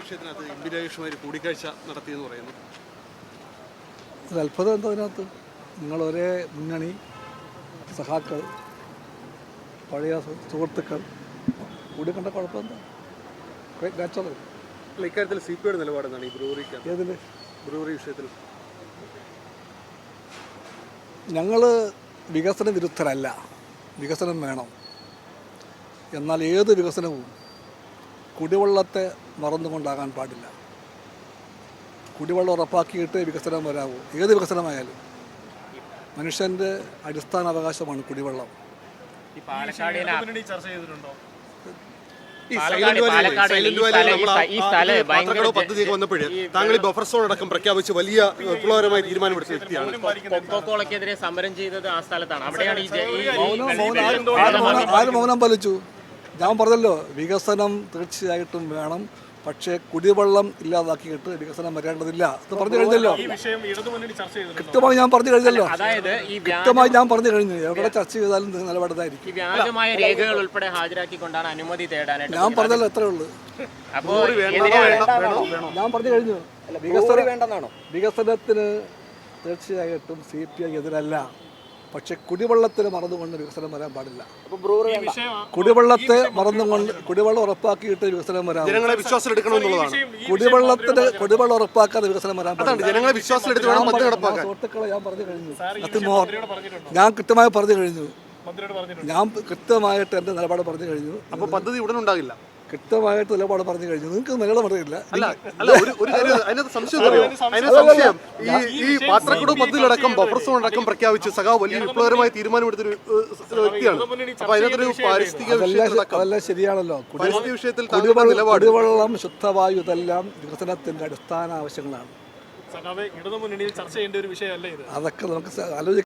വിഷയത്തിനകത്ത് M P രാജേഷുമായി കൂടിക്കാഴ്ച നടത്തിയെന്ന് പറയുന്നു. ഒരു അത്ഭുതം എന്താ അതിനകത്ത്? നിങ്ങൾ ഒരേ മുന്നണി സഹാക്കൾ, പഴയ സുഹൃത്തുക്കൾ കൂടി കണ്ട കുഴപ്പമെന്താ? നാച്ചുറൽ. അല്ല, ഇക്കാര്യത്തിൽ CPI നിലപാടെന്നാണ് ഈ ബ്രൂവറിക്ക്? ഏതിൽ? ബ്രൂവറി വിഷയത്തിൽ ഞങ്ങൾ വികസന വിരുദ്ധരല്ല. വികസനം വേണം. എന്നാൽ ഏത് വികസനവും കുടിവെള്ളത്തെ മറന്നുകൊണ്ടാകാൻ പാടില്ല. കുടിവെള്ളം ഉറപ്പാക്കിയിട്ട് വികസനം വരാവൂ. ഏത് വികസനമായാലും മനുഷ്യൻ്റെ അടിസ്ഥാന അവകാശമാണ് കുടിവെള്ളം. ചർച്ച ചെയ്തിട്ടുണ്ടോ? പദ്ധതിയൊക്കെ വന്നപ്പോഴേ താങ്കൾ ഈ ബഫർ സോൺ അടക്കം പ്രഖ്യാപിച്ച് വലിയ വിപ്ലവകരമായ തീരുമാനമെടുത്ത വ്യക്തിയാണ്. കൊക്കോളക്കെതിരെ സമരം ചെയ്തത് ആ സ്ഥലത്താണ്. അവിടെയാണ് ആര് മൗനം പാലിച്ചു? ഞാൻ പറഞ്ഞല്ലോ, വികസനം തീർച്ചയായിട്ടും വേണം, പക്ഷേ കുടിവെള്ളം ഇല്ലാതാക്കിയിട്ട് വികസനം വരേണ്ടതില്ല. അത് പറഞ്ഞു കഴിഞ്ഞല്ലോ, കൃത്യമായി ഞാൻ പറഞ്ഞു കഴിഞ്ഞല്ലോ, കൃത്യമായി ഞാൻ പറഞ്ഞു കഴിഞ്ഞു. എവിടെ ചർച്ച ചെയ്താലും നിലപാടായിരിക്കും. വ്യാജമായ രേഖകൾ ഉൾപ്പെടെ ഹാജരാക്കിക്കൊണ്ടാണ് അനുമതി തേടാനായിട്ട്. ഞാൻ പറഞ്ഞല്ലോ, എത്രേ ഉള്ളൂ. ഞാൻ പറഞ്ഞു കഴിഞ്ഞു. വികസനത്തിന് തീർച്ചയായിട്ടും CPI എതിരല്ല, പക്ഷെ കുടിവെള്ളത്തിന് മറന്നുകൊണ്ട് വികസനം വരാൻ പാടില്ല. കുടിവെള്ളത്തെ മറന്നുകൊണ്ട് കുടിവെള്ളം ഉറപ്പാക്കിയിട്ട് വികസനം വരാൻ, ജനങ്ങളെ വിശ്വാസത്തിലെടുക്കണമെന്നുള്ളതാണ്. കുടിവെള്ളം ഉറപ്പാക്കാതെ വികസനം വരാൻ പാടില്ല. ജനങ്ങളെ വിശ്വാസത്തിലെടുത്ത് സുഹൃത്തുക്കളെ ഞാൻ പറഞ്ഞു കഴിഞ്ഞു. ഞാൻ കൃത്യമായി പറഞ്ഞു കഴിഞ്ഞു. ഞാൻ കൃത്യമായിട്ട് എൻ്റെ നിലപാട് പറഞ്ഞു കഴിഞ്ഞു. അപ്പോൾ പദ്ധതി ഉടൻ ഉണ്ടാകില്ല. കൃത്യമായിട്ട് നിലപാട് പറഞ്ഞു കഴിഞ്ഞു. നിങ്ങൾക്ക് നിലപാട് പറഞ്ഞില്ല. ഈ പാത്രക്കുട പദ്ധതിയിലടക്കം ബഫർ സോൺ അടക്കം പ്രഖ്യാപിച്ച് സഖാവ് വലിയ വിപ്ലവകരമായ തീരുമാനമെടുത്തൊരു വ്യക്തിയാണ്. അപ്പൊ അതിനകത്തൊരു പാരിസ്ഥിതിക അതെല്ലാം ശരിയാണല്ലോ. വിഷയത്തിൽ കുടിവെള്ളം, ശുദ്ധവായു, ഇതെല്ലാം വികസനത്തിന്റെ അടിസ്ഥാന ആവശ്യങ്ങളാണ്. ഇടതുമുന്നണിയിൽ ചർച്ച ചെയ്യേണ്ട ഒരു വിഷയമല്ല ഇത്. അതൊക്കെ നമുക്ക് ആലോചിക്കാം.